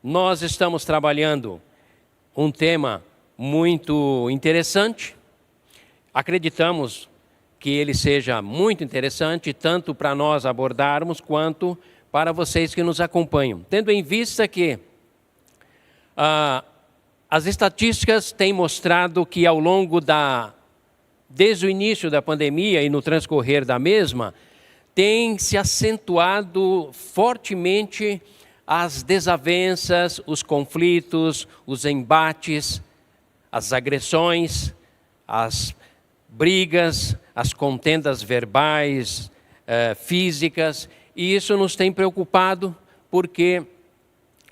Nós estamos trabalhando um tema muito interessante. Acreditamos que ele seja muito interessante, tanto para nós abordarmos, quanto para vocês que nos acompanham. Tendo em vista que as estatísticas têm mostrado que desde o início da pandemia e no transcorrer da mesma, tem se acentuado fortemente as desavenças, os conflitos, os embates, as agressões, as brigas, as contendas verbais, físicas, e isso nos tem preocupado porque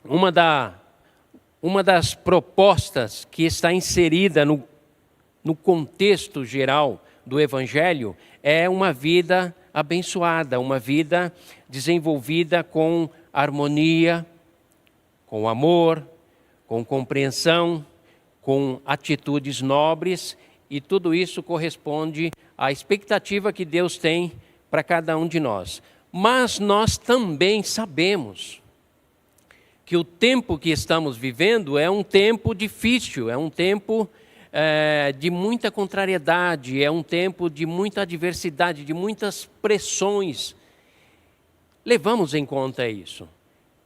uma das propostas que está inserida no contexto geral do Evangelho é uma vida abençoada, uma vida desenvolvida com harmonia, com amor, com compreensão, com atitudes nobres, e tudo isso corresponde à expectativa que Deus tem para cada um de nós. Mas nós também sabemos que o tempo que estamos vivendo é um tempo difícil, é um tempo de muita contrariedade, é um tempo de muita adversidade, de muitas pressões. Levamos em conta isso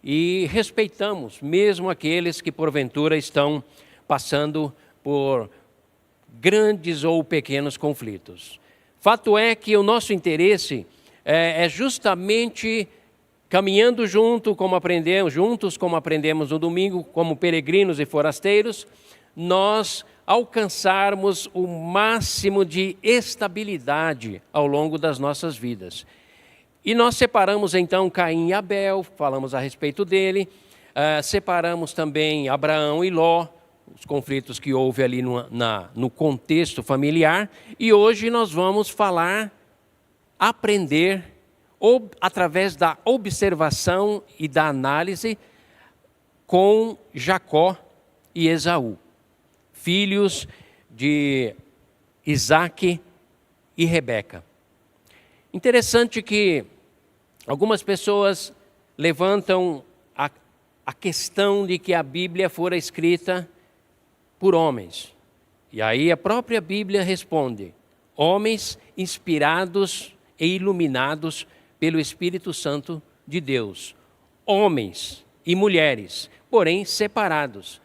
e respeitamos mesmo aqueles que porventura estão passando por grandes ou pequenos conflitos. Fato é que o nosso interesse é justamente caminhando juntos como aprendemos no domingo, como peregrinos e forasteiros, nós alcançarmos o máximo de estabilidade ao longo das nossas vidas. E nós separamos então Caim e Abel, falamos a respeito dele, separamos também Abraão e Ló, os conflitos que houve ali no contexto familiar, e hoje nós vamos aprender, através da observação e da análise, com Jacó e Esaú, filhos de Isaac e Rebeca. Interessante que algumas pessoas levantam a questão de que a Bíblia fora escrita por homens. E aí a própria Bíblia responde: homens inspirados e iluminados pelo Espírito Santo de Deus. Homens e mulheres, porém separados.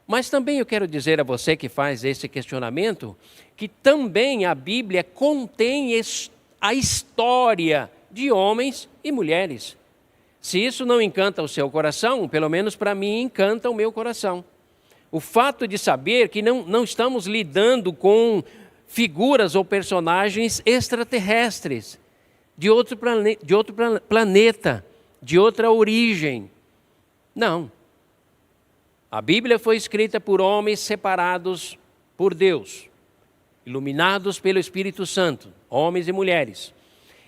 Mas também eu quero dizer a você que faz esse questionamento, que também a Bíblia contém a história de homens e mulheres. Se isso não encanta o seu coração, pelo menos para mim encanta o meu coração. O fato de saber que não estamos lidando com figuras ou personagens extraterrestres, de outro planeta, de outra origem. Não. A Bíblia foi escrita por homens separados por Deus, iluminados pelo Espírito Santo, homens e mulheres.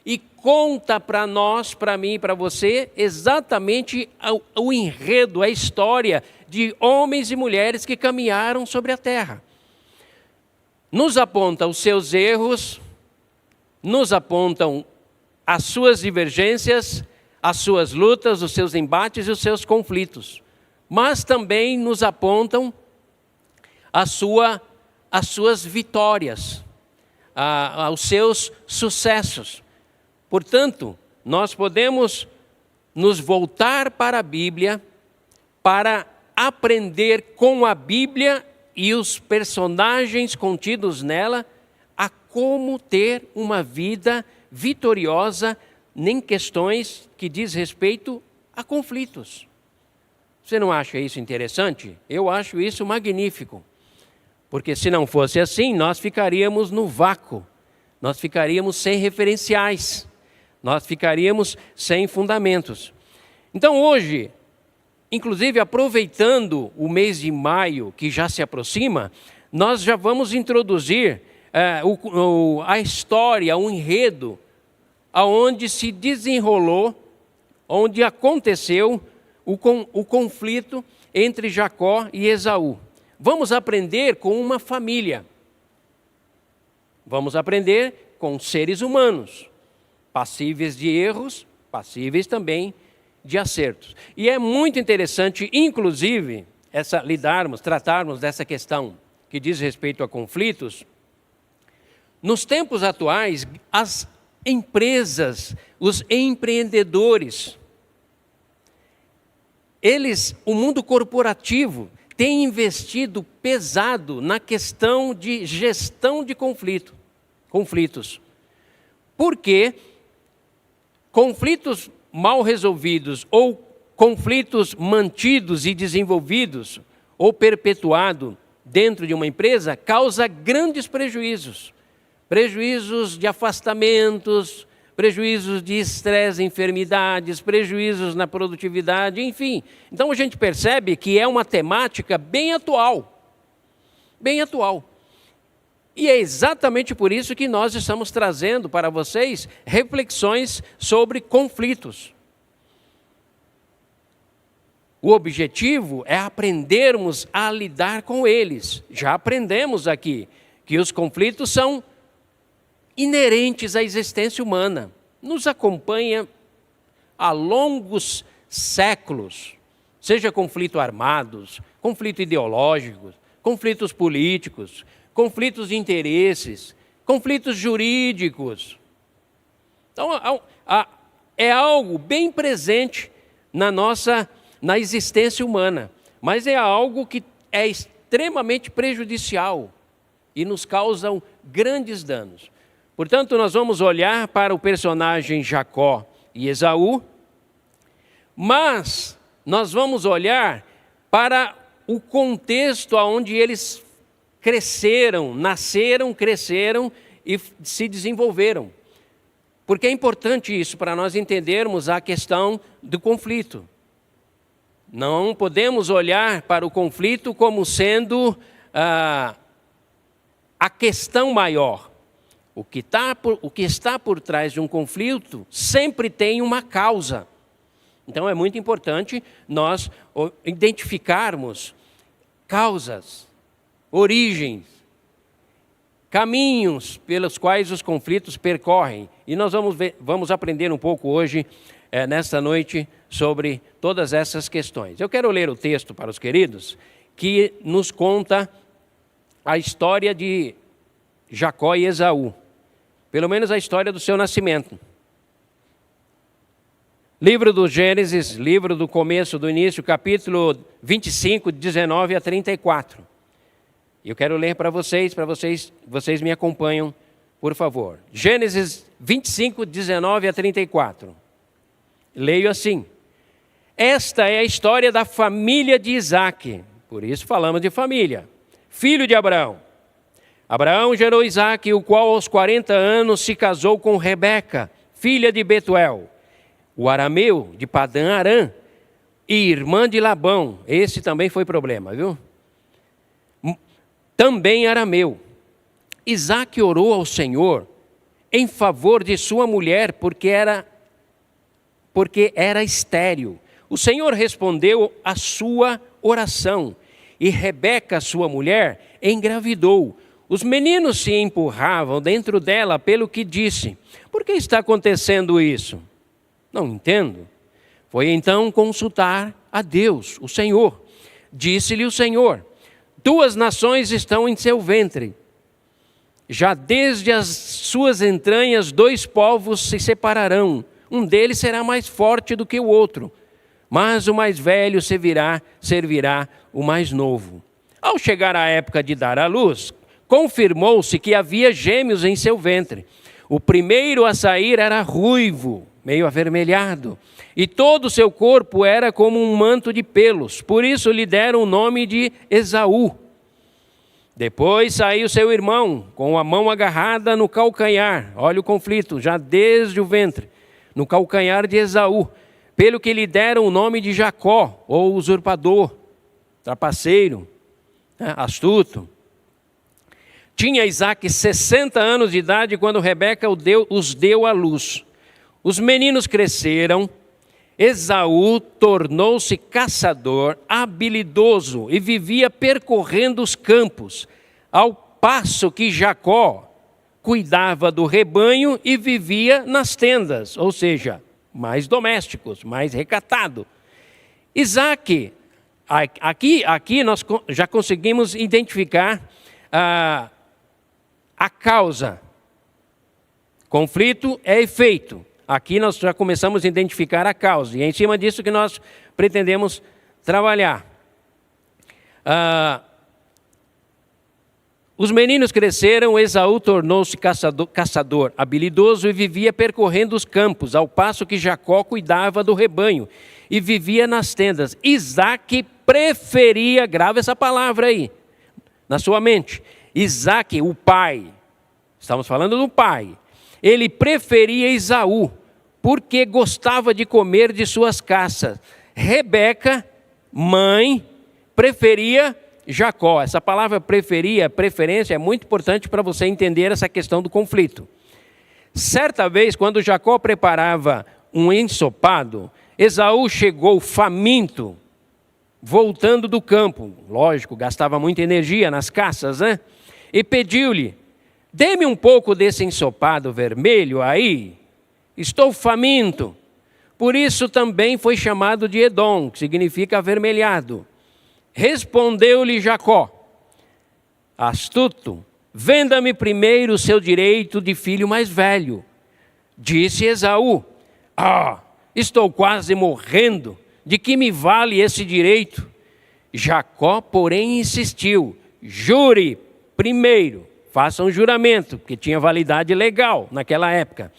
E conta para nós, para mim e para você, exatamente o enredo, a história de homens e mulheres que caminharam sobre a terra. Nos aponta os seus erros, nos apontam as suas divergências, as suas lutas, os seus embates e os seus conflitos. Mas também nos apontam as suas vitórias, os seus sucessos. Portanto, nós podemos nos voltar para a Bíblia para aprender com a Bíblia e os personagens contidos nela a como ter uma vida vitoriosa em questões que diz respeito a conflitos. Você não acha isso interessante? Eu acho isso magnífico. Porque se não fosse assim, nós ficaríamos no vácuo. Nós ficaríamos sem referenciais. Nós ficaríamos sem fundamentos. Então hoje, inclusive aproveitando o mês de maio que já se aproxima, nós já vamos introduzir a história, o enredo, aonde se desenrolou, onde aconteceu o conflito entre Jacó e Esaú. Vamos aprender com uma família. Vamos aprender com seres humanos, passíveis de erros, passíveis também de acertos. E é muito interessante, inclusive, tratarmos dessa questão que diz respeito a conflitos. Nos tempos atuais, as empresas, os empreendedores, o mundo corporativo tem investido pesado na questão de gestão de conflitos. Porque conflitos mal resolvidos ou conflitos mantidos e desenvolvidos ou perpetuados dentro de uma empresa causa grandes prejuízos. Prejuízos de afastamentos, prejuízos de estresse, enfermidades, prejuízos na produtividade, enfim. Então a gente percebe que é uma temática bem atual. Bem atual. E é exatamente por isso que nós estamos trazendo para vocês reflexões sobre conflitos. O objetivo é aprendermos a lidar com eles. Já aprendemos aqui que os conflitos são inerentes à existência humana. Nos acompanha há longos séculos. Seja conflito armados, conflito ideológicos, conflitos políticos, conflitos de interesses, conflitos jurídicos. Então, é algo bem presente na existência humana, mas é algo que é extremamente prejudicial e nos causa grandes danos. Portanto, nós vamos olhar para o personagem Jacó e Esaú, mas nós vamos olhar para o contexto onde eles nasceram, cresceram e se desenvolveram. Porque é importante isso para nós entendermos a questão do conflito. Não podemos olhar para o conflito como sendo a questão maior. O que está por trás de um conflito sempre tem uma causa. Então é muito importante nós identificarmos causas, origens, caminhos pelos quais os conflitos percorrem. E nós vamos aprender um pouco hoje, nesta noite, sobre todas essas questões. Eu quero ler o texto para os queridos, que nos conta a história de Jacó e Esaú. Pelo menos a história do seu nascimento. Livro do Gênesis, livro do começo, do início, capítulo 25, 19 a 34. Eu quero ler para vocês me acompanham, por favor. Gênesis 25, 19 a 34. Leio assim. Esta é a história da família de Isaque, por isso falamos de família. Filho de Abraão. Abraão gerou Isaque, o qual aos 40 anos se casou com Rebeca, filha de Betuel, o arameu de Padã Arã, e irmã de Labão. Esse também foi problema, viu? Também arameu. Isaque orou ao Senhor em favor de sua mulher, porque era estéril. O Senhor respondeu à sua oração, e Rebeca, sua mulher, engravidou. Os meninos se empurravam dentro dela pelo que disse. Por que está acontecendo isso? Não entendo. Foi então consultar a Deus, o Senhor. Disse-lhe o Senhor: 2 nações estão em seu ventre. Já desde as suas entranhas 2 povos se separarão. Um deles será mais forte do que o outro, mas o mais velho servirá o mais novo. Ao chegar a época de dar à luz, confirmou-se que havia gêmeos em seu ventre. O primeiro a sair era ruivo, meio avermelhado, e todo o seu corpo era como um manto de pelos. Por isso lhe deram o nome de Esaú. Depois saiu seu irmão, com a mão agarrada no calcanhar. Olha o conflito, já desde o ventre, no calcanhar de Esaú. Pelo que lhe deram o nome de Jacó, ou usurpador, trapaceiro, astuto. Tinha Isaque 60 anos de idade quando Rebeca os deu à luz. Os meninos cresceram. Esaú tornou-se caçador habilidoso e vivia percorrendo os campos, ao passo que Jacó cuidava do rebanho e vivia nas tendas, ou seja, mais domésticos, mais recatado. Isaac, aqui nós já conseguimos identificar a causa. Conflito é efeito. Aqui nós já começamos a identificar a causa. E é em cima disso que nós pretendemos trabalhar. Os meninos cresceram, Esaú tornou-se caçador habilidoso e vivia percorrendo os campos, ao passo que Jacó cuidava do rebanho e vivia nas tendas. Isaac preferia, grava essa palavra aí, na sua mente. Isaac, o pai, estamos falando do pai, ele preferia Esaú, porque gostava de comer de suas caças. Rebeca, mãe, preferia Jacó. Essa palavra preferência, é muito importante para você entender essa questão do conflito. Certa vez, quando Jacó preparava um ensopado, Esaú chegou faminto, voltando do campo. Lógico, gastava muita energia nas caças, né? E pediu-lhe: dê-me um pouco desse ensopado vermelho aí, estou faminto. Por isso também foi chamado de Edom, que significa avermelhado. Respondeu-lhe Jacó: astuto, venda-me primeiro o seu direito de filho mais velho. Disse Esaú: estou quase morrendo, de que me vale esse direito? Jacó, porém, insistiu: jure primeiro, faça um juramento, porque tinha validade legal naquela época.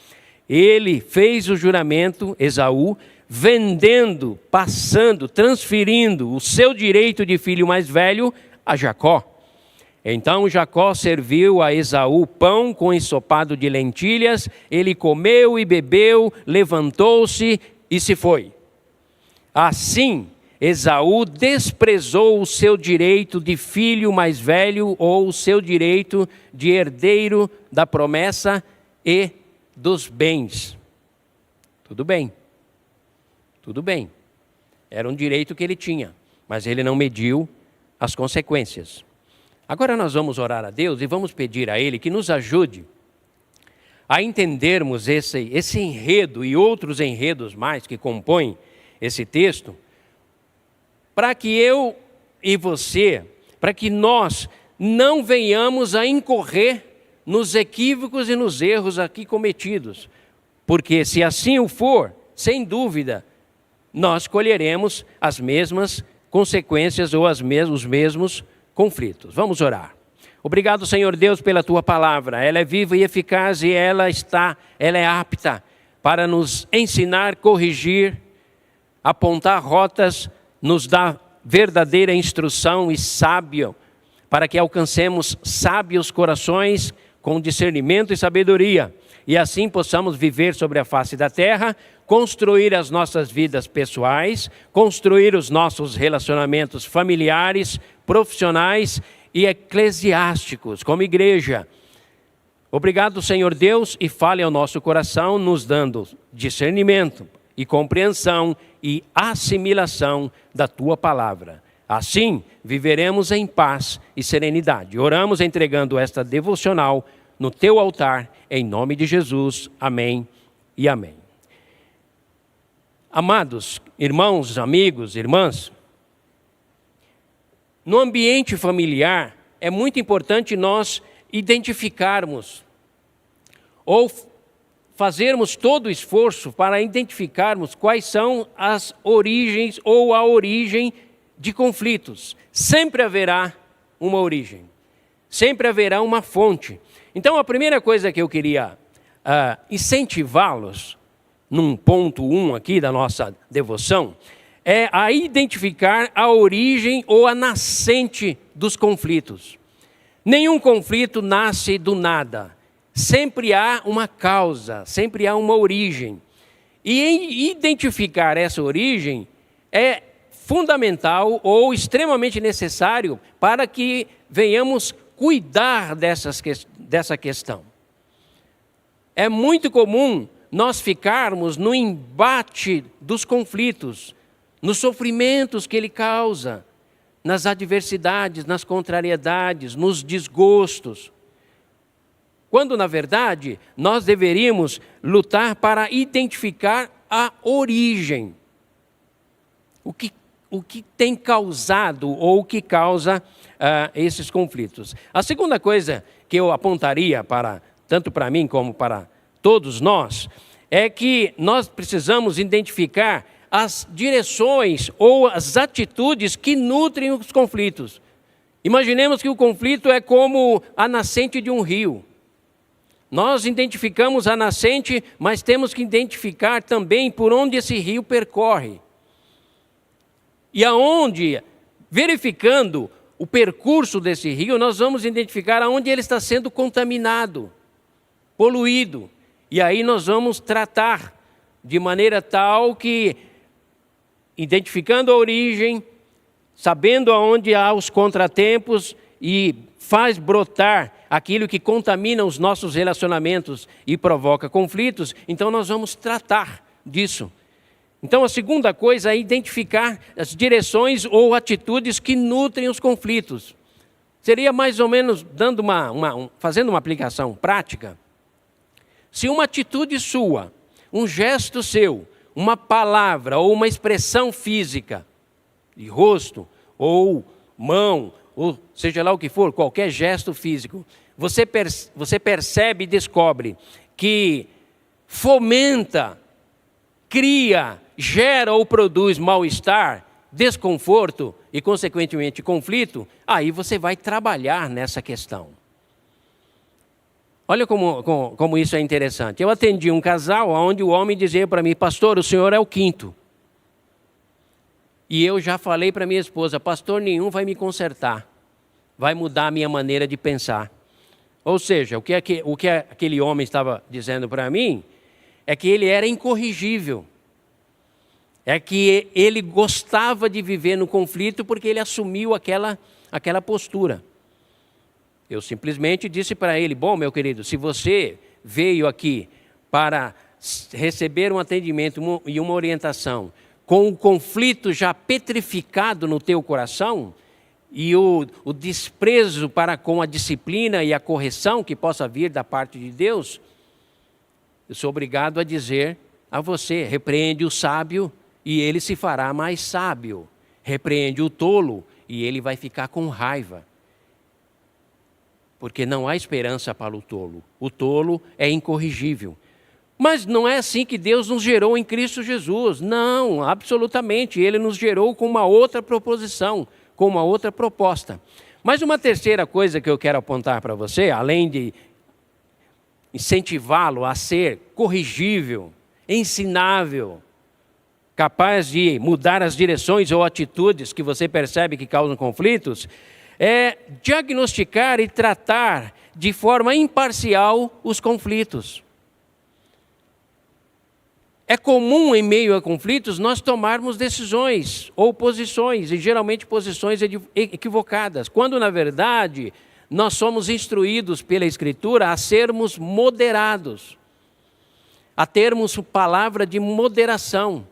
Ele fez o juramento, Esaú, vendendo, passando, transferindo o seu direito de filho mais velho a Jacó. Então Jacó serviu a Esaú pão com ensopado de lentilhas, ele comeu e bebeu, levantou-se e se foi. Assim, Esaú desprezou o seu direito de filho mais velho ou o seu direito de herdeiro da promessa e dos bens. Tudo bem. Tudo bem, era um direito que ele tinha, mas ele não mediu as consequências. Agora nós vamos orar a Deus e vamos pedir a Ele que nos ajude a entendermos esse enredo e outros enredos mais que compõem esse texto, para que eu e você, para que nós não venhamos a incorrer nos equívocos e nos erros aqui cometidos, porque se assim o for, sem dúvida, nós colheremos as mesmas consequências ou os mesmos conflitos. Vamos orar. Obrigado, Senhor Deus, pela Tua palavra. Ela é viva e eficaz e ela é apta para nos ensinar, corrigir, apontar rotas, nos dar verdadeira instrução e sábio, para que alcancemos sábios corações com discernimento e sabedoria, e assim possamos viver sobre a face da terra, construir as nossas vidas pessoais, construir os nossos relacionamentos familiares, profissionais e eclesiásticos, como igreja. Obrigado, Senhor Deus, e fale ao nosso coração, nos dando discernimento e compreensão e assimilação da Tua palavra. Assim, viveremos em paz e serenidade. Oramos entregando esta devocional no Teu altar, em nome de Jesus. Amém e amém. Amados irmãos, amigos, irmãs, no ambiente familiar é muito importante nós identificarmos ou fazermos todo o esforço para identificarmos quais são as origens ou a origem de conflitos. Sempre haverá uma origem, sempre haverá uma fonte. Então a primeira coisa que eu queria incentivá-los, num ponto 1 aqui da nossa devoção, é a identificar a origem ou a nascente dos conflitos. Nenhum conflito nasce do nada. Sempre há uma causa, sempre há uma origem. E identificar essa origem é fundamental ou extremamente necessário para que venhamos cuidar dessa questão. É muito comum nós ficarmos no embate dos conflitos, nos sofrimentos que ele causa, nas adversidades, nas contrariedades, nos desgostos. Quando, na verdade, nós deveríamos lutar para identificar a origem. O que tem causado ou o que causa esses conflitos. A segunda coisa que eu apontaria tanto para mim como para todos nós, é que nós precisamos identificar as direções ou as atitudes que nutrem os conflitos. Imaginemos que o conflito é como a nascente de um rio. Nós identificamos a nascente, mas temos que identificar também por onde esse rio percorre. E aonde, verificando o percurso desse rio, nós vamos identificar aonde ele está sendo contaminado, poluído. E aí nós vamos tratar de maneira tal que, identificando a origem, sabendo aonde há os contratempos e faz brotar aquilo que contamina os nossos relacionamentos e provoca conflitos, então nós vamos tratar disso. Então a segunda coisa é identificar as direções ou atitudes que nutrem os conflitos. Seria mais ou menos fazendo uma aplicação prática. Se uma atitude sua, um gesto seu, uma palavra ou uma expressão física, de rosto ou mão, ou seja lá o que for, qualquer gesto físico, você percebe e descobre que fomenta, cria, gera ou produz mal-estar, desconforto e, consequentemente, conflito, aí você vai trabalhar nessa questão. Olha como isso é interessante. Eu atendi um casal onde o homem dizia para mim: pastor, o senhor é o quinto. E eu já falei para minha esposa: pastor nenhum vai me consertar, vai mudar a minha maneira de pensar. Ou seja, o que aquele homem estava dizendo para mim é que ele era incorrigível. É que ele gostava de viver no conflito porque ele assumiu aquela postura. Eu simplesmente disse para ele: bom, meu querido, se você veio aqui para receber um atendimento e uma orientação com o conflito já petrificado no teu coração e o desprezo para com a disciplina e a correção que possa vir da parte de Deus, eu sou obrigado a dizer a você: repreende o sábio e ele se fará mais sábio. Repreende o tolo e ele vai ficar com raiva. Porque não há esperança para o tolo. O tolo é incorrigível. Mas não é assim que Deus nos gerou em Cristo Jesus. Não, absolutamente. Ele nos gerou com uma outra proposição, com uma outra proposta. Mas uma terceira coisa que eu quero apontar para você, além de incentivá-lo a ser corrigível, ensinável, capaz de mudar as direções ou atitudes que você percebe que causam conflitos, é diagnosticar e tratar de forma imparcial os conflitos. É comum, em meio a conflitos, nós tomarmos decisões ou posições, e geralmente posições equivocadas, quando, na verdade, nós somos instruídos pela Escritura a sermos moderados, a termos palavra de moderação.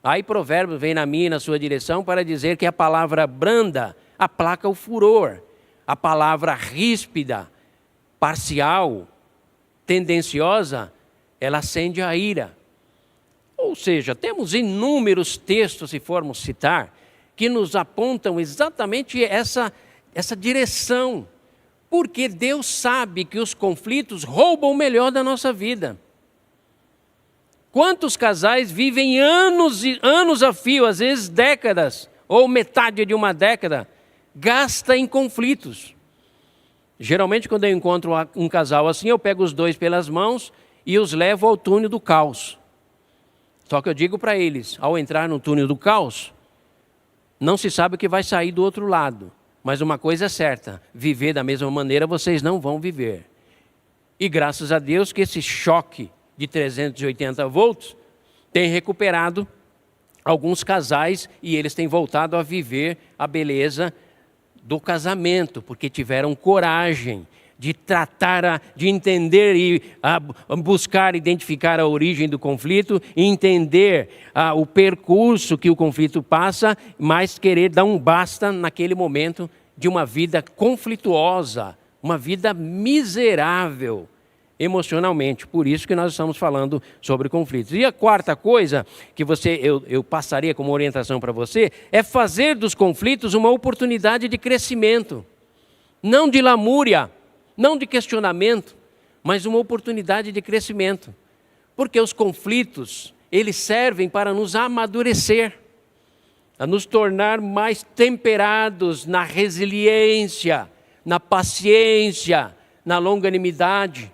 Aí Provérbios vem na minha e na sua direção para dizer que a palavra branda aplaca o furor, a palavra ríspida, parcial, tendenciosa, ela acende a ira. Ou seja, temos inúmeros textos, se formos citar, que nos apontam exatamente essa direção. Porque Deus sabe que os conflitos roubam o melhor da nossa vida. Quantos casais vivem anos e anos a fio, às vezes décadas, ou metade de uma década, gasta em conflitos. Geralmente, quando eu encontro um casal assim, eu pego os dois pelas mãos e os levo ao túnel do caos. Só que eu digo para eles, ao entrar no túnel do caos, não se sabe o que vai sair do outro lado. Mas uma coisa é certa, viver da mesma maneira vocês não vão viver. E graças a Deus que esse choque de 380 volts tem recuperado alguns casais e eles têm voltado a viver a beleza do casamento, porque tiveram coragem de tratar, de entender e buscar identificar a origem do conflito, e entender o percurso que o conflito passa, mas querer dar um basta naquele momento de uma vida conflituosa, uma vida miserável, emocionalmente. Por isso que nós estamos falando sobre conflitos. E a quarta coisa que eu passaria como orientação para você é fazer dos conflitos uma oportunidade de crescimento. Não de lamúria, não de questionamento, mas uma oportunidade de crescimento. Porque os conflitos, eles servem para nos amadurecer, a nos tornar mais temperados na resiliência, na paciência, na longanimidade.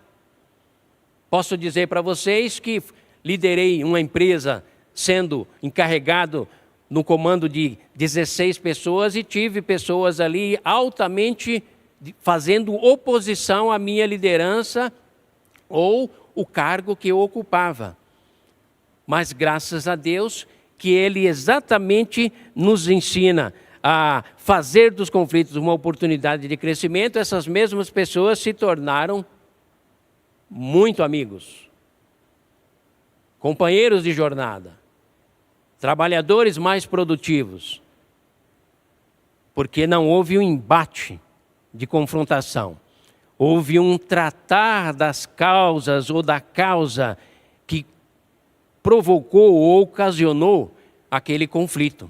Posso dizer para vocês que liderei uma empresa sendo encarregado no comando de 16 pessoas e tive pessoas ali altamente fazendo oposição à minha liderança ou o cargo que eu ocupava. Mas graças a Deus que Ele exatamente nos ensina a fazer dos conflitos uma oportunidade de crescimento. Essas mesmas pessoas se tornaram muito amigos, companheiros de jornada, trabalhadores mais produtivos, porque não houve um embate de confrontação, houve um tratar das causas ou da causa que provocou ou ocasionou aquele conflito.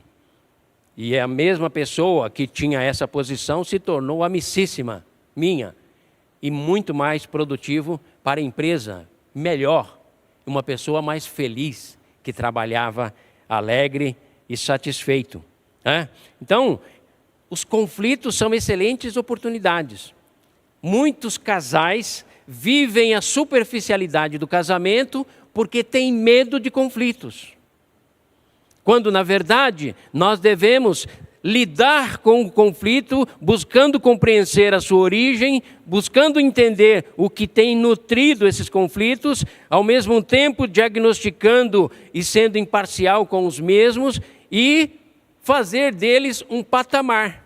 E a mesma pessoa que tinha essa posição se tornou amicíssima minha e muito mais produtivo para a empresa, melhor, uma pessoa mais feliz, que trabalhava alegre e satisfeito. Então, os conflitos são excelentes oportunidades. Muitos casais vivem a superficialidade do casamento porque têm medo de conflitos. Quando, na verdade, nós devemos lidar com o conflito, buscando compreender a sua origem, buscando entender o que tem nutrido esses conflitos, ao mesmo tempo diagnosticando e sendo imparcial com os mesmos e fazer deles um patamar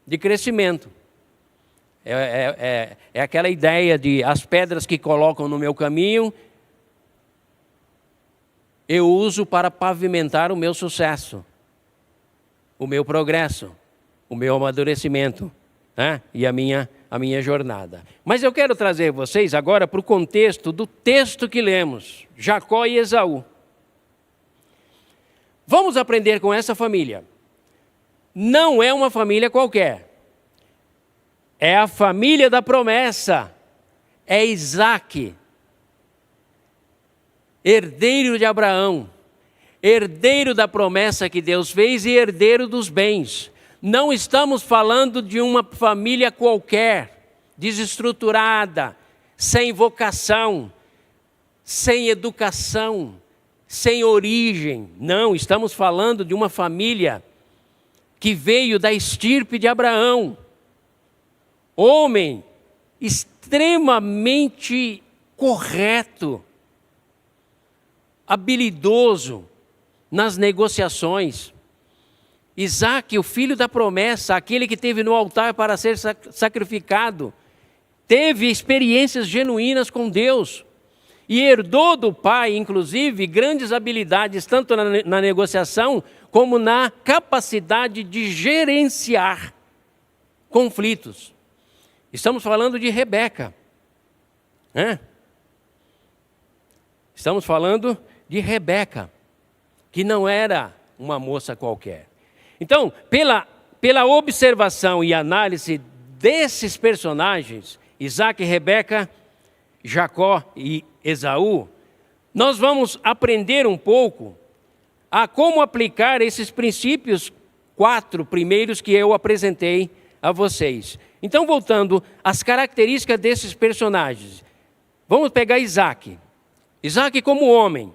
de crescimento. É aquela ideia de as pedras que colocam no meu caminho, eu uso para pavimentar o meu sucesso, o meu progresso, o meu amadurecimento, e a minha jornada. Mas eu quero trazer vocês agora para o contexto do texto que lemos, Jacó e Esaú. Vamos aprender com essa família. Não é uma família qualquer. É a família da promessa. É Isaac, herdeiro de Abraão, herdeiro da promessa que Deus fez e herdeiro dos bens. Não estamos falando de uma família qualquer, desestruturada, sem vocação, sem educação, sem origem. Não, estamos falando de uma família que veio da estirpe de Abraão. Homem extremamente correto, habilidoso nas negociações. Isaac, o filho da promessa, aquele que esteve no altar para ser sacrificado, teve experiências genuínas com Deus e herdou do pai, inclusive, grandes habilidades, tanto na negociação como na capacidade de gerenciar conflitos. Estamos falando de Rebeca, Estamos falando de Rebeca, que não era uma moça qualquer. Então, pela observação e análise desses personagens, Isaac, Rebeca, Jacó e Esaú, nós vamos aprender um pouco a como aplicar esses princípios 4 primeiros que eu apresentei a vocês. Então, voltando às características desses personagens, vamos pegar Isaac. Isaac como homem,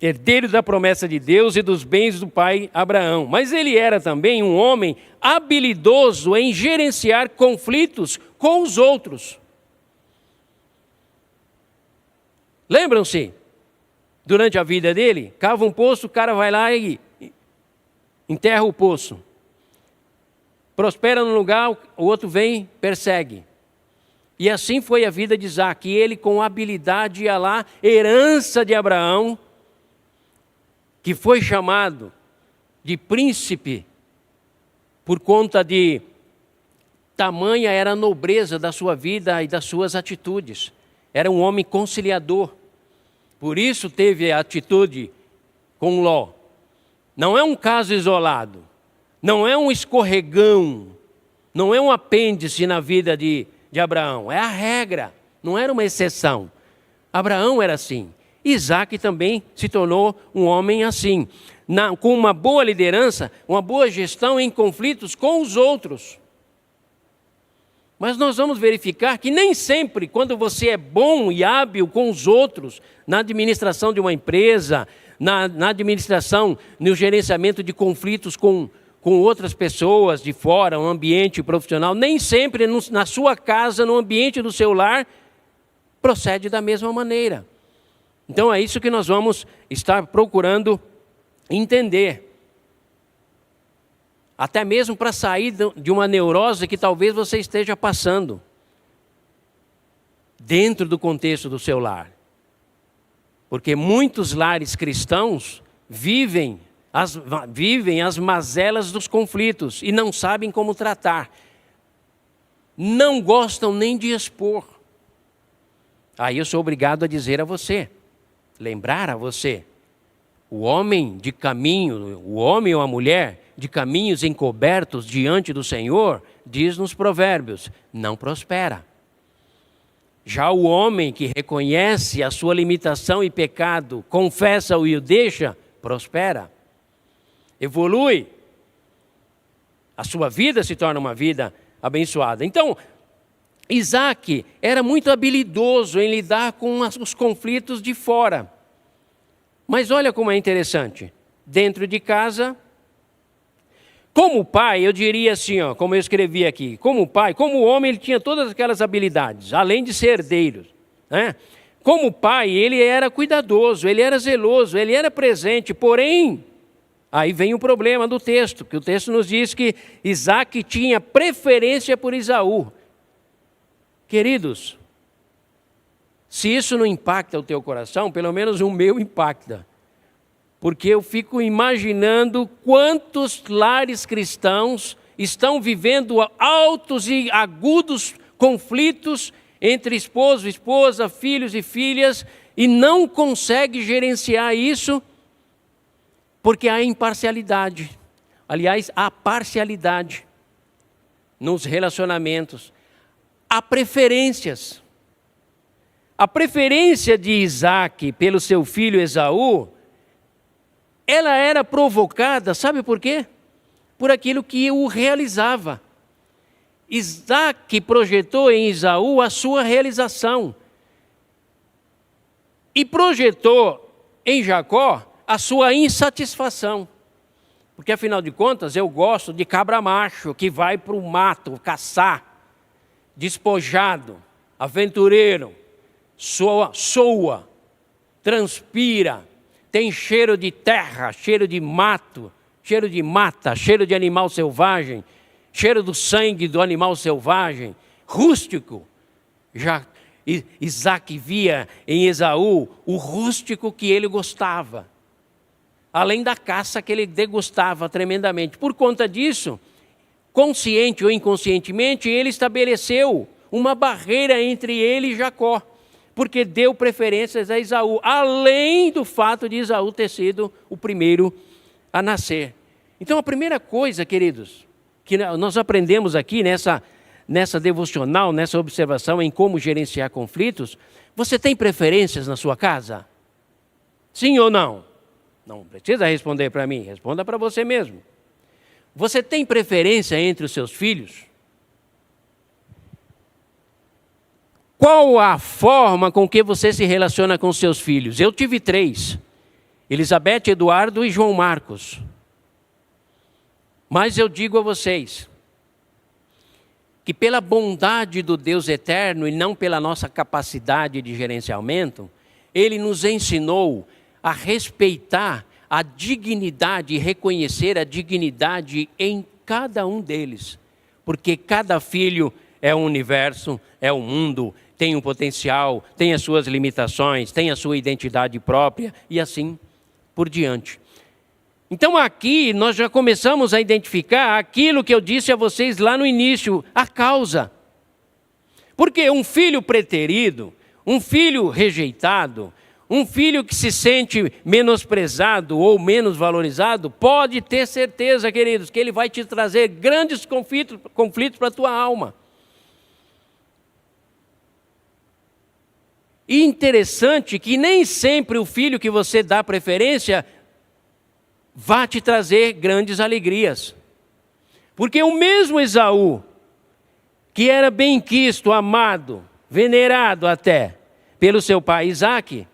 herdeiro da promessa de Deus e dos bens do pai Abraão. Mas ele era também um homem habilidoso em gerenciar conflitos com os outros. Lembram-se? Durante a vida dele, cava um poço, o cara vai lá e enterra o poço. Prospera num lugar, o outro vem, persegue. E assim foi a vida de Isaac. E ele, com habilidade, ia lá, herança de Abraão, que foi chamado de príncipe por conta de Tamanha era a nobreza da sua vida e das suas atitudes. Era um homem conciliador. Por isso teve a atitude com Ló. Não é um caso isolado. Não é um escorregão. Não é um apêndice na vida de Abraão. É a regra. Não era uma exceção. Abraão era assim. Isaac também se tornou um homem assim. Com uma boa liderança, uma boa gestão em conflitos com os outros. Mas nós vamos verificar que nem sempre, quando você é bom e hábil com os outros, na administração de uma empresa, na administração, no gerenciamento de conflitos com outras pessoas de fora, um ambiente profissional, nem sempre na sua casa, no ambiente do seu lar, procede da mesma maneira. Então é isso que nós vamos estar procurando entender. Até mesmo para sair de uma neurose que talvez você esteja passando dentro do contexto do seu lar. Porque muitos lares cristãos vivem as mazelas dos conflitos e não sabem como tratar. Não gostam nem de expor. Aí eu sou obrigado a dizer a você, lembrar a você, o homem de caminho, o homem ou a mulher de caminhos encobertos diante do Senhor, diz nos Provérbios, não prospera. Já o homem que reconhece a sua limitação e pecado, confessa-o e o deixa, prospera. Evolui. A sua vida se torna uma vida abençoada. Então, Isaac era muito habilidoso em lidar com os conflitos de fora. Mas olha como é interessante. Dentro de casa, como pai, eu diria assim, como eu escrevi aqui, como pai, como homem, ele tinha todas aquelas habilidades, além de ser herdeiro, né? Como pai, ele era cuidadoso, ele era zeloso, ele era presente, porém, aí vem o problema do texto, que o texto nos diz que Isaac tinha preferência por Esaú. Queridos, se isso não impacta o teu coração, pelo menos o meu impacta. Porque eu fico imaginando quantos lares cristãos estão vivendo altos e agudos conflitos entre esposo, esposa, filhos e filhas, e não consegue gerenciar isso porque há imparcialidade. Aliás, há parcialidade nos relacionamentos. Há preferências. A preferência de Isaac pelo seu filho Esaú, ela era provocada, sabe por quê? Por aquilo que o realizava. Isaac projetou em Esaú a sua realização. E projetou em Jacó a sua insatisfação. Porque, afinal de contas, eu gosto de cabra macho que vai para o mato caçar, despojado, aventureiro, soa, transpira, tem cheiro de terra, cheiro de mato, cheiro de mata, cheiro de animal selvagem, cheiro do sangue do animal selvagem, rústico. Já Isaac via em Esaú o rústico que ele gostava, além da caça que ele degustava tremendamente. Por conta disso, consciente ou inconscientemente, ele estabeleceu uma barreira entre ele e Jacó, porque deu preferências a Esaú, além do fato de Esaú ter sido o primeiro a nascer. Então, a primeira coisa, queridos, que nós aprendemos aqui nessa devocional, nessa observação em como gerenciar conflitos, você tem preferências na sua casa? Sim ou não? Não precisa responder para mim, responda para você mesmo. Você tem preferência entre os seus filhos? Qual a forma com que você se relaciona com seus filhos? Eu tive 3, Elizabeth, Eduardo e João Marcos. Mas eu digo a vocês, que pela bondade do Deus eterno e não pela nossa capacidade de gerenciamento, Ele nos ensinou a respeitar a dignidade e reconhecer a dignidade em cada um deles. Porque cada filho é um universo, é um mundo, tem um potencial, tem as suas limitações, tem a sua identidade própria e assim por diante. Então aqui nós já começamos a identificar aquilo que eu disse a vocês lá no início, a causa. Porque um filho preterido, um filho rejeitado, um filho que se sente menosprezado ou menos valorizado, pode ter certeza, queridos, que ele vai te trazer grandes conflitos para a tua alma. E interessante que nem sempre o filho que você dá preferência vai te trazer grandes alegrias. Porque o mesmo Esaú, que era benquisto, amado, venerado até pelo seu pai Isaque,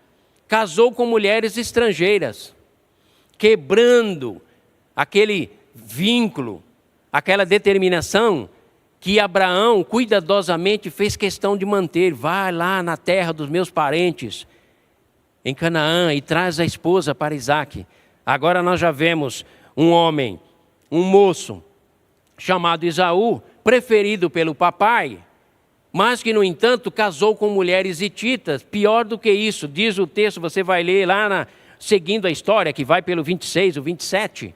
casou com mulheres estrangeiras, quebrando aquele vínculo, aquela determinação que Abraão cuidadosamente fez questão de manter. Vai lá na terra dos meus parentes, em Canaã, e traz a esposa para Isaque. Agora nós já vemos um homem, um moço, chamado Esaú, preferido pelo papai, mas que, no entanto, casou com mulheres hititas. Pior do que isso, diz o texto, você vai ler lá, seguindo a história, que vai pelo 26, o 27.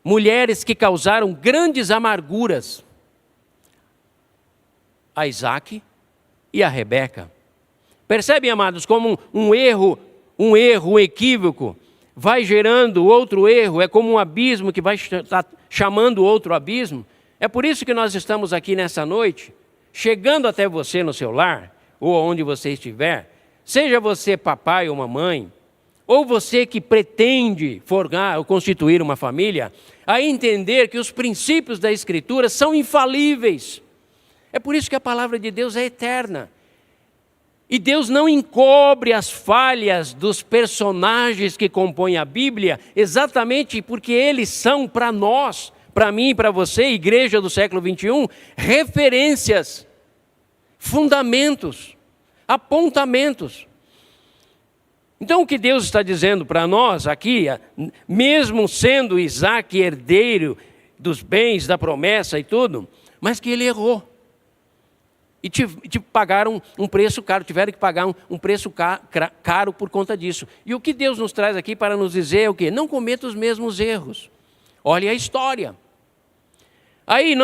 Mulheres que causaram grandes amarguras a Isaque e a Rebeca. Percebem, amados, como um erro, um equívoco, vai gerando outro erro, é como um abismo que vai estar chamando outro abismo. É por isso que nós estamos aqui nessa noite, chegando até você no seu lar, ou onde você estiver, seja você papai ou mamãe, ou você que pretende formar ou constituir uma família, a entender que os princípios da Escritura são infalíveis. É por isso que a palavra de Deus é eterna. E Deus não encobre as falhas dos personagens que compõem a Bíblia, exatamente porque eles são para nós, para mim e para você, igreja do século 21, referências, fundamentos, apontamentos. Então o que Deus está dizendo para nós aqui, mesmo sendo Isaque herdeiro dos bens, da promessa e tudo, mas que ele errou. E pagaram um preço caro, tiveram que pagar um preço caro por conta disso. E o que Deus nos traz aqui para nos dizer é o quê? Não cometa os mesmos erros. Olhe a história. Aí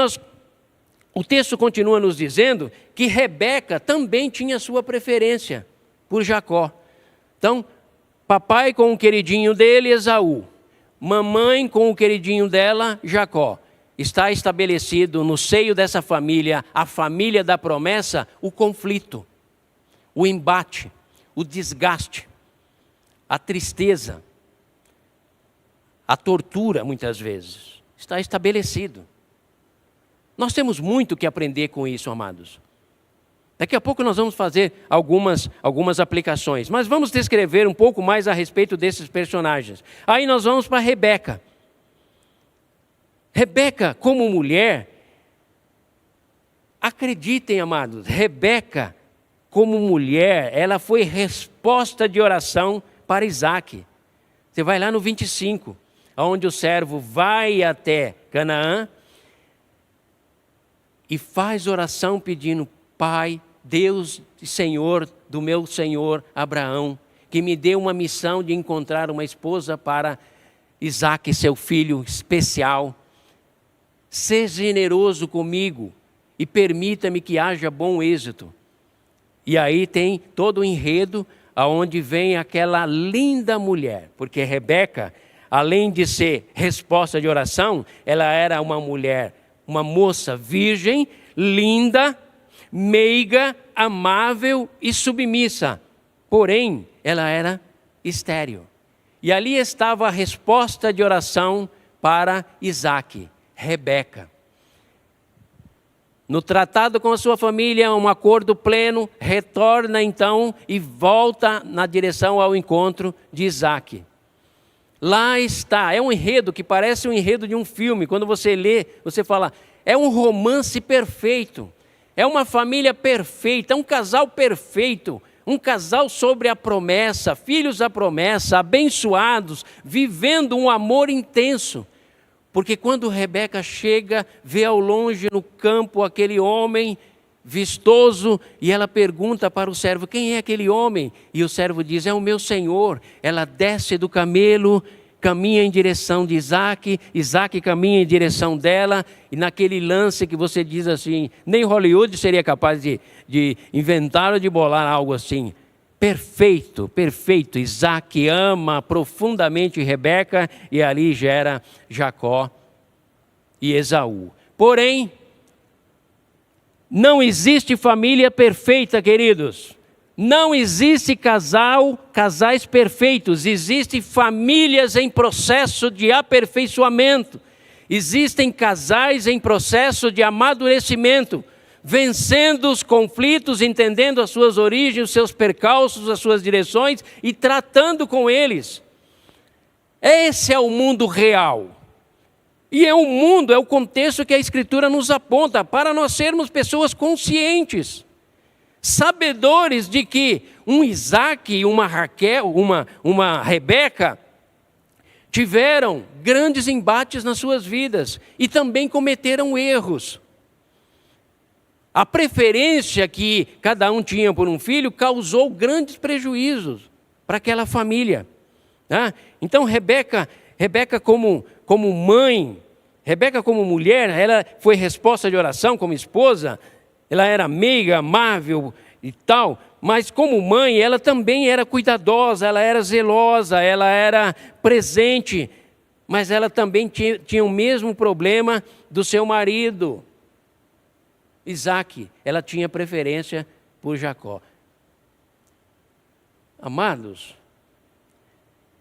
o texto continua nos dizendo que Rebeca também tinha sua preferência por Jacó. Então, papai com o queridinho dele, Esaú. Mamãe com o queridinho dela, Jacó. Está estabelecido no seio dessa família, a família da promessa, o conflito, o embate, o desgaste, a tristeza, a tortura, muitas vezes. Está estabelecido. Nós temos muito que aprender com isso, amados. Daqui a pouco nós vamos fazer algumas aplicações, mas vamos descrever um pouco mais a respeito desses personagens. Aí nós vamos para Rebeca. Rebeca, como mulher, acreditem, amados, Rebeca, como mulher, ela foi resposta de oração para Isaque. Você vai lá no 25, onde o servo vai até Canaã e faz oração pedindo: Pai, Deus e Senhor do meu senhor Abraão, que me dê uma missão de encontrar uma esposa para Isaque, seu filho especial. Seja generoso comigo e permita-me que haja bom êxito. E aí tem todo o enredo aonde vem aquela linda mulher, porque Rebeca, além de ser resposta de oração, ela era uma mulher, uma moça virgem, linda, meiga, amável e submissa. Porém, ela era estéril. E ali estava a resposta de oração para Isaque. Rebeca. No tratado com a sua família, um acordo pleno, retorna então e volta na direção ao encontro de Isaque. Lá está, é um enredo que parece um enredo de um filme. Quando você lê, você fala, é um romance perfeito, é uma família perfeita, é um casal perfeito, um casal sobre a promessa, filhos da promessa, abençoados, vivendo um amor intenso. Porque quando Rebeca chega, vê ao longe no campo aquele homem vistoso e ela pergunta para o servo: quem é aquele homem? E o servo diz: é o meu senhor. Ela desce do camelo, caminha em direção de Isaac, Isaac caminha em direção dela, e naquele lance que você diz assim, nem Hollywood seria capaz de inventar ou de bolar algo assim. Perfeito, perfeito. Isaac ama profundamente Rebeca, e ali gera Jacó e Esaú. Porém, não existe família perfeita, queridos. Não existe casais perfeitos. Existem famílias em processo de aperfeiçoamento. Existem casais em processo de amadurecimento, vencendo os conflitos, entendendo as suas origens, os seus percalços, as suas direções e tratando com eles. Esse é o mundo real. E é o mundo, é o contexto que a Escritura nos aponta para nós sermos pessoas conscientes, sabedores de que um Isaac e uma Raquel, uma Rebeca, tiveram grandes embates nas suas vidas e também cometeram erros. A preferência que cada um tinha por um filho causou grandes prejuízos para aquela família. Então Rebeca como mãe, Rebeca como mulher, ela foi resposta de oração como esposa, ela era meiga, amável e tal, mas como mãe ela também era cuidadosa, ela era zelosa, ela era presente, mas ela também tinha o mesmo problema do seu marido, Isaac. Ela tinha preferência por Jacó. Amados,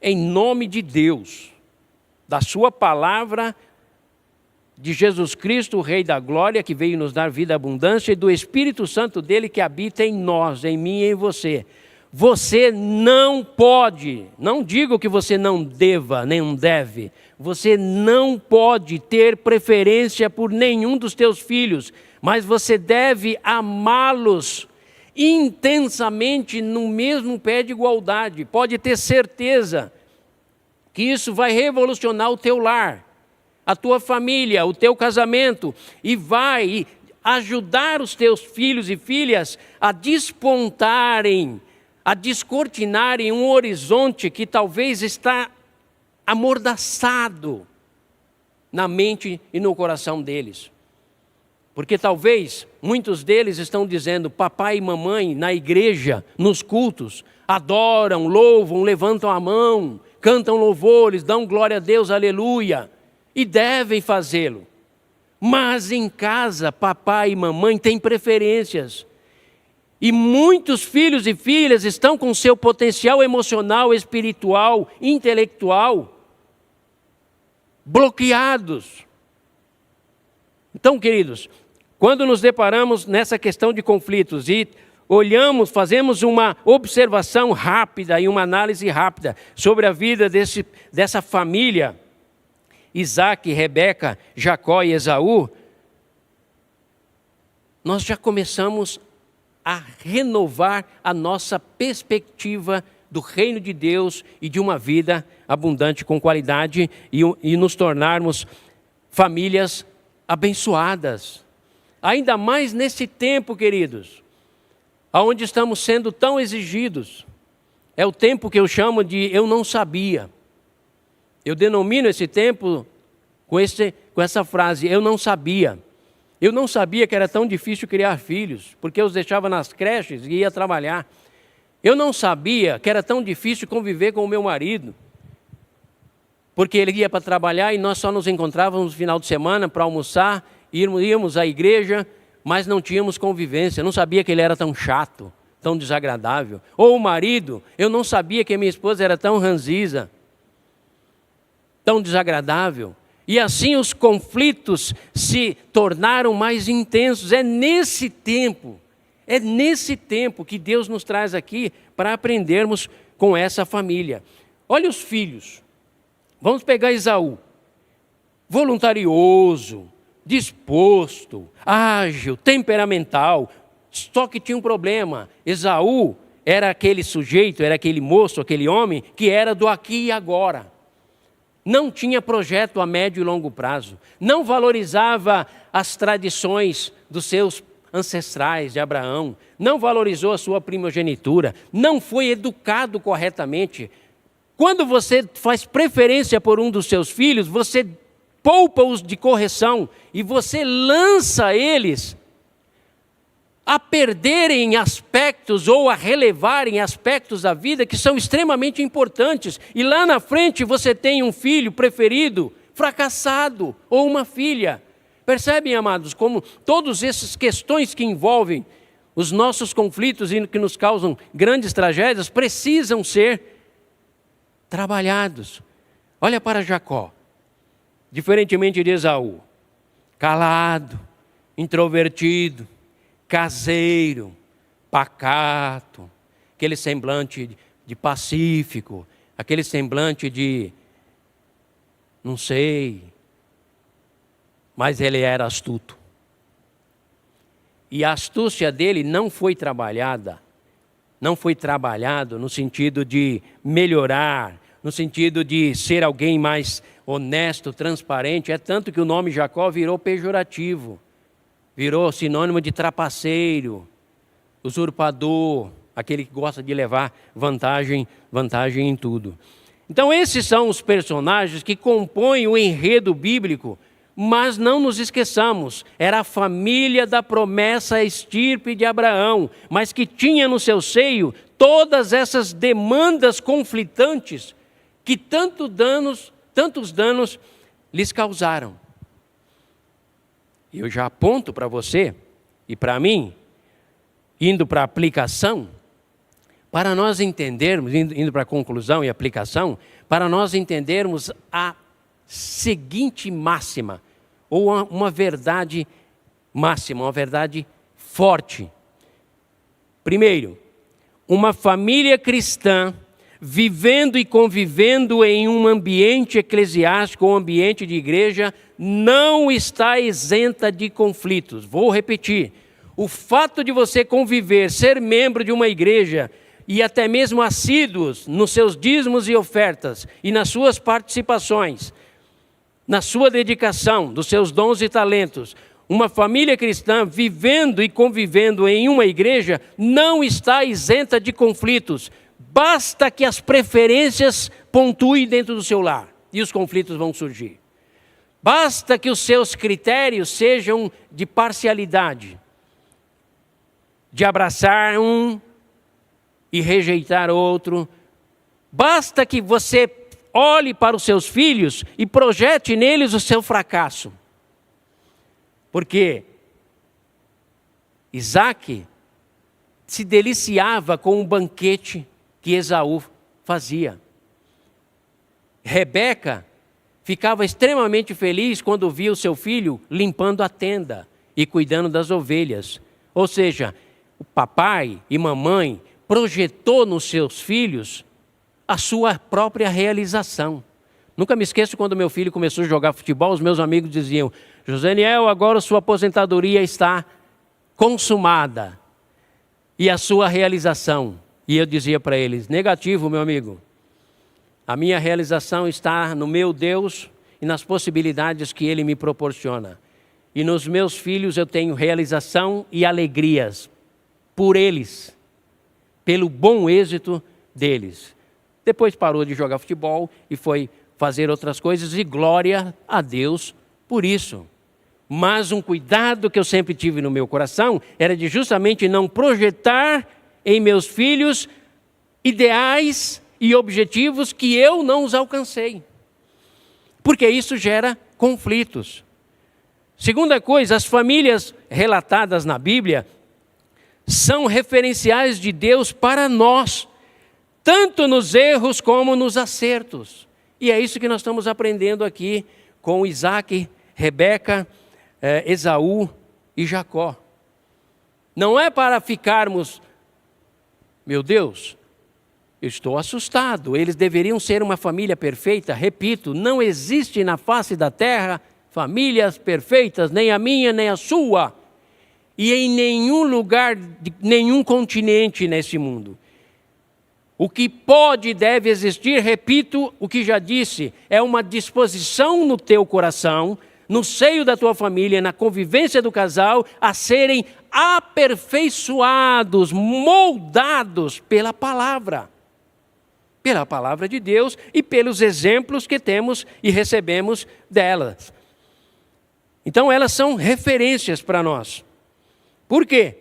em nome de Deus, da sua palavra, de Jesus Cristo, o Rei da Glória, que veio nos dar vida e abundância, e do Espírito Santo dele que habita em nós, em mim e em você. Você não pode, não digo que você não deva, nem não deve, você não pode ter preferência por nenhum dos teus filhos, mas você deve amá-los intensamente no mesmo pé de igualdade. Pode ter certeza que isso vai revolucionar o teu lar, a tua família, o teu casamento, e vai ajudar os teus filhos e filhas a despontarem, a descortinarem um horizonte que talvez está amordaçado na mente e no coração deles. Porque talvez muitos deles estão dizendo, papai e mamãe na igreja, nos cultos, adoram, louvam, levantam a mão, cantam louvores, dão glória a Deus, aleluia. E devem fazê-lo. Mas em casa, papai e mamãe têm preferências. E muitos filhos e filhas estão com seu potencial emocional, espiritual, intelectual bloqueados. Então, queridos, quando nos deparamos nessa questão de conflitos e olhamos, fazemos uma observação rápida e uma análise rápida sobre a vida dessa família, Isaac, Rebeca, Jacó e Esaú, nós já começamos a renovar a nossa perspectiva do reino de Deus e de uma vida abundante com qualidade e nos tornarmos famílias abençoadas. Ainda mais nesse tempo, queridos, onde estamos sendo tão exigidos. É o tempo que eu chamo de eu não sabia. Eu denomino esse tempo com essa frase, eu não sabia. Eu não sabia que era tão difícil criar filhos, porque eu os deixava nas creches e ia trabalhar. Eu não sabia que era tão difícil conviver com o meu marido, porque ele ia para trabalhar e nós só nos encontrávamos no final de semana para almoçar, íamos à igreja, mas não tínhamos convivência. Eu não sabia que ele era tão chato, tão desagradável. Ou o marido, eu não sabia que a minha esposa era tão ranziza, tão desagradável. E assim os conflitos se tornaram mais intensos. É nesse tempo que Deus nos traz aqui para aprendermos com essa família. Olha os filhos. Vamos pegar Esaú. Voluntarioso, disposto, ágil, temperamental. Só que tinha um problema. Esaú era aquele sujeito, era aquele moço, aquele homem que era do aqui e agora. Não tinha projeto a médio e longo prazo. Não valorizava as tradições dos seus ancestrais de Abraão. Não valorizou a sua primogenitura. Não foi educado corretamente. Quando você faz preferência por um dos seus filhos, você poupa-os de correção e você lança eles a perderem aspectos ou a relevarem aspectos da vida que são extremamente importantes. E lá na frente você tem um filho preferido, fracassado, ou uma filha. Percebem, amados, como todas essas questões que envolvem os nossos conflitos e que nos causam grandes tragédias precisam ser trabalhados. Olha para Jacó, diferentemente de Esaú, calado, introvertido, caseiro, pacato, aquele semblante de pacífico, aquele semblante de não sei, mas ele era astuto. E a astúcia dele não foi trabalhado no sentido de melhorar, no sentido de ser alguém mais honesto, transparente. É tanto que o nome Jacó virou pejorativo, virou sinônimo de trapaceiro, usurpador, aquele que gosta de levar vantagem em tudo. Então esses são os personagens que compõem o enredo bíblico, mas não nos esqueçamos, era a família da promessa, a estirpe de Abraão, mas que tinha no seu seio todas essas demandas conflitantes que tantos danos lhes causaram. Eu já aponto para você e para mim, indo para a aplicação, para nós entendermos, indo para a conclusão e aplicação, para nós entendermos a seguinte máxima, ou uma verdade máxima, uma verdade forte. Primeiro, uma família cristã vivendo e convivendo em um ambiente eclesiástico ou ambiente de igreja não está isenta de conflitos. Vou repetir, o fato de você conviver, ser membro de uma igreja e até mesmo assíduos nos seus dízimos e ofertas e nas suas participações, na sua dedicação, dos seus dons e talentos, uma família cristã vivendo e convivendo em uma igreja não está isenta de conflitos. Basta que as preferências pontuem dentro do seu lar e os conflitos vão surgir. Basta que os seus critérios sejam de parcialidade, de abraçar um e rejeitar outro. Basta que você olhe para os seus filhos e projete neles o seu fracasso. Porque Isaac se deliciava com o banquete que Esaú fazia. Rebeca ficava extremamente feliz quando via o seu filho limpando a tenda e cuidando das ovelhas. Ou seja, o papai e mamãe projetou nos seus filhos a sua própria realização. Nunca me esqueço quando meu filho começou a jogar futebol, os meus amigos diziam: Joseniel, agora sua aposentadoria está consumada. E a sua realização? E eu dizia para eles: negativo, meu amigo. A minha realização está no meu Deus e nas possibilidades que Ele me proporciona. E nos meus filhos eu tenho realização e alegrias por eles, pelo bom êxito deles. Depois parou de jogar futebol e foi fazer outras coisas, e glória a Deus por isso. Mas um cuidado que eu sempre tive no meu coração era de justamente não projetar em meus filhos ideais e objetivos que eu não os alcancei. Porque isso gera conflitos. Segunda coisa, as famílias relatadas na Bíblia são referenciais de Deus para nós, tanto nos erros como nos acertos. E é isso que nós estamos aprendendo aqui com Isaac, Rebeca, Esaú e Jacó. Não é para ficarmos, meu Deus, eu estou assustado, eles deveriam ser uma família perfeita. Repito, não existe na face da terra famílias perfeitas, nem a minha, nem a sua. E em nenhum lugar, nenhum continente nesse mundo. O que pode e deve existir, repito o que já disse, é uma disposição no teu coração, no seio da tua família, na convivência do casal, a serem aperfeiçoados, moldados pela palavra. Pela palavra de Deus e pelos exemplos que temos e recebemos delas. Então elas são referências para nós. Por quê?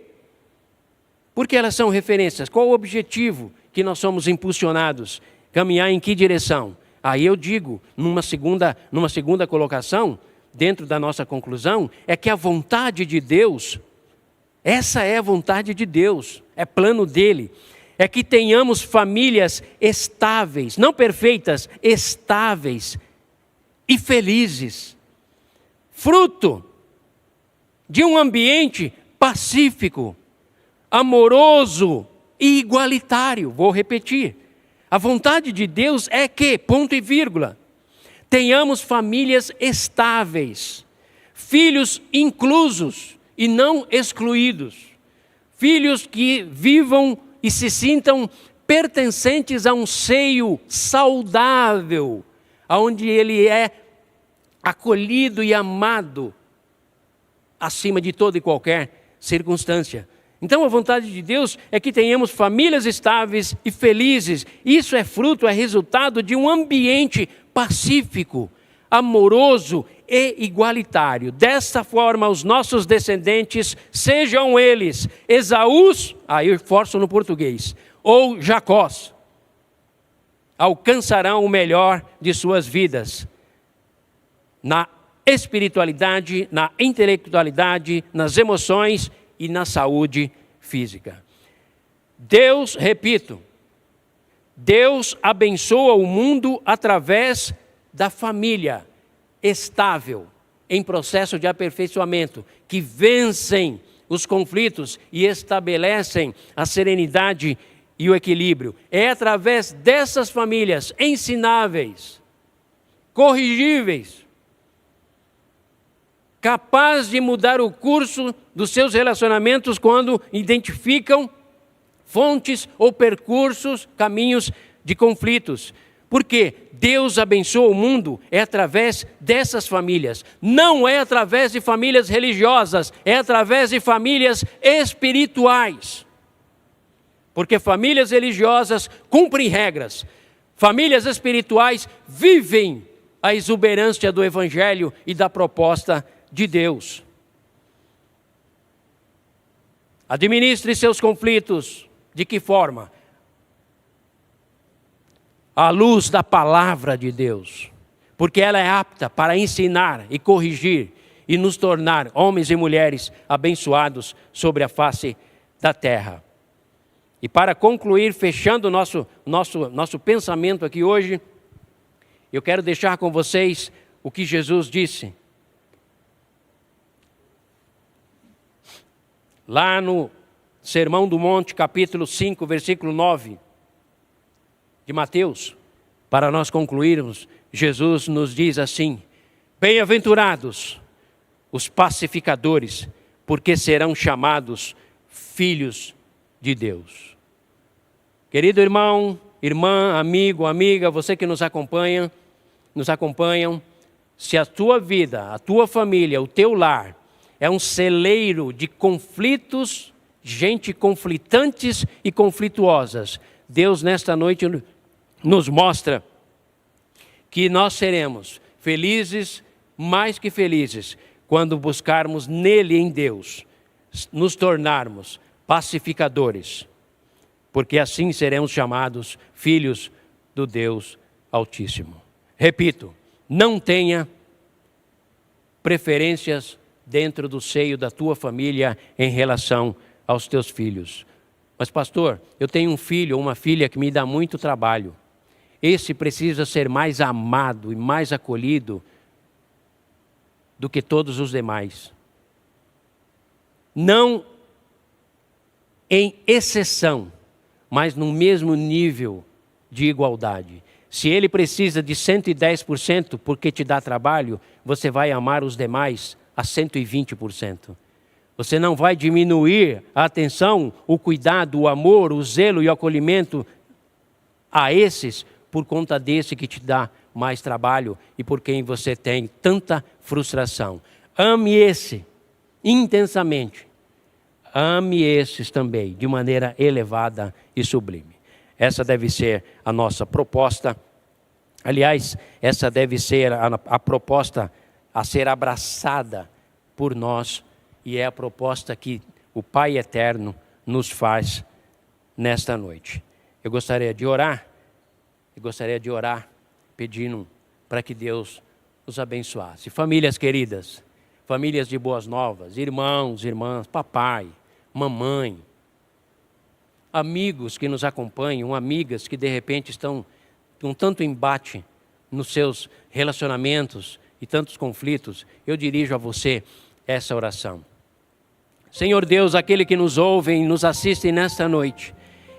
Porque elas são referências. Qual o objetivo que nós somos impulsionados? Caminhar em que direção? Aí eu digo, numa segunda colocação, dentro da nossa conclusão, é que a vontade de Deus, essa é a vontade de Deus, é plano dele, é que tenhamos famílias estáveis, não perfeitas, estáveis e felizes, fruto de um ambiente pacífico, amoroso e igualitário. Vou repetir. A vontade de Deus é que, ponto e vírgula, tenhamos famílias estáveis, filhos inclusos e não excluídos, filhos que vivam e se sintam pertencentes a um seio saudável, onde ele é acolhido e amado acima de toda e qualquer circunstância. Então a vontade de Deus é que tenhamos famílias estáveis e felizes. Isso é fruto, é resultado de um ambiente pacífico, amoroso e igualitário. Dessa forma, os nossos descendentes, sejam eles Esaús, aí eu forço no português, ou Jacós, alcançarão o melhor de suas vidas na espiritualidade, na intelectualidade, nas emoções e na saúde física. Deus, repito, Deus abençoa o mundo através da família estável, em processo de aperfeiçoamento, que vencem os conflitos e estabelecem a serenidade e o equilíbrio. É através dessas famílias ensináveis, corrigíveis, capaz de mudar o curso dos seus relacionamentos quando identificam fontes ou percursos, caminhos de conflitos. Porque Deus abençoa o mundo é através dessas famílias. Não é através de famílias religiosas, é através de famílias espirituais. Porque famílias religiosas cumprem regras. Famílias espirituais vivem a exuberância do Evangelho e da proposta de Deus. Administre seus conflitos. De que forma? À luz da palavra de Deus. Porque ela é apta para ensinar e corrigir e nos tornar homens e mulheres abençoados sobre a face da terra. E para concluir, fechando o nosso pensamento aqui hoje, eu quero deixar com vocês o que Jesus disse. Lá no Sermão do Monte, capítulo 5, versículo 9, de Mateus, para nós concluirmos, Jesus nos diz assim: bem-aventurados os pacificadores, porque serão chamados filhos de Deus. Querido irmão, irmã, amigo, amiga, você que nos acompanham, se a tua vida, a tua família, o teu lar é um celeiro de conflitos, gente conflitantes e conflituosas, Deus nesta noite nos mostra que nós seremos felizes, mais que felizes, quando buscarmos nele, em Deus, nos tornarmos pacificadores, porque assim seremos chamados filhos do Deus Altíssimo. Repito, não tenha preferências dentro do seio da tua família em relação aos teus filhos. Mas pastor, eu tenho um filho ou uma filha que me dá muito trabalho. Esse precisa ser mais amado e mais acolhido do que todos os demais. Não em exceção, mas no mesmo nível de igualdade. Se ele precisa de 110% porque te dá trabalho, você vai amar os demais a 120%. Você não vai diminuir a atenção, o cuidado, o amor, o zelo e o acolhimento a esses por conta desse que te dá mais trabalho e por quem você tem tanta frustração. Ame esse intensamente. Ame esses também, de maneira elevada e sublime. Essa deve ser a nossa proposta. Aliás, essa deve ser a proposta a ser abraçada por nós, e é a proposta que o Pai Eterno nos faz nesta noite. Eu gostaria de orar pedindo para que Deus nos abençoasse. Famílias queridas, famílias de boas novas, irmãos, irmãs, papai, mamãe, amigos que nos acompanham, amigas que de repente estão com tanto embate nos seus relacionamentos e tantos conflitos, eu dirijo a você essa oração. Senhor Deus, aquele que nos ouve e nos assiste nesta noite,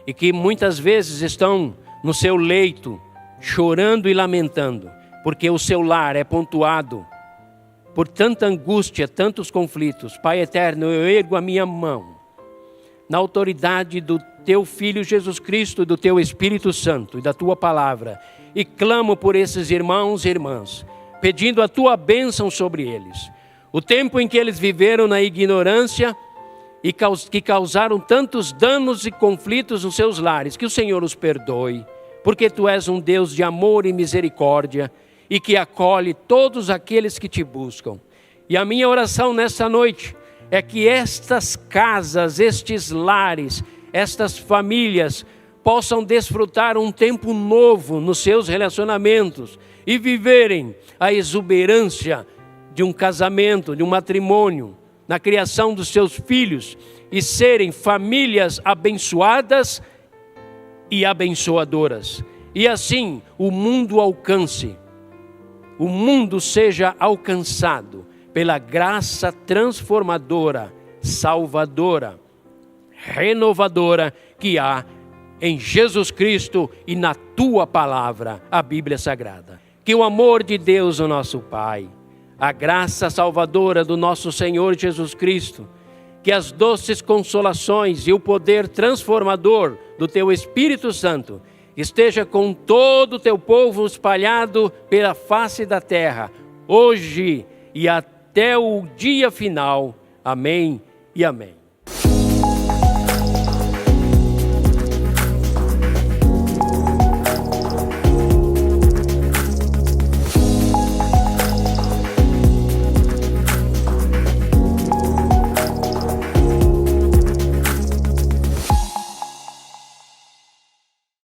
e que muitas vezes estão no seu leito, chorando e lamentando, porque o seu lar é pontuado por tanta angústia, tantos conflitos. Pai eterno, eu ergo a minha mão, na autoridade do Teu Filho Jesus Cristo, do Teu Espírito Santo e da Tua Palavra, e clamo por esses irmãos e irmãs, pedindo a Tua bênção sobre eles. O tempo em que eles viveram na ignorância e que causaram tantos danos e conflitos nos seus lares, que o Senhor os perdoe, porque Tu és um Deus de amor e misericórdia, e que acolhe todos aqueles que Te buscam. E a minha oração nessa noite é que estas casas, estes lares, estas famílias possam desfrutar um tempo novo nos seus relacionamentos e viverem a exuberância de um casamento, de um matrimônio, na criação dos seus filhos, e serem famílias abençoadas e abençoadoras. E assim o mundo seja alcançado pela graça transformadora, salvadora, renovadora que há em Jesus Cristo e na Tua Palavra, a Bíblia Sagrada. Que o amor de Deus, o nosso Pai, a graça salvadora do nosso Senhor Jesus Cristo, que as doces consolações e o poder transformador do Teu Espírito Santo esteja com todo o Teu povo espalhado pela face da terra, hoje e até o dia final. Amém e amém.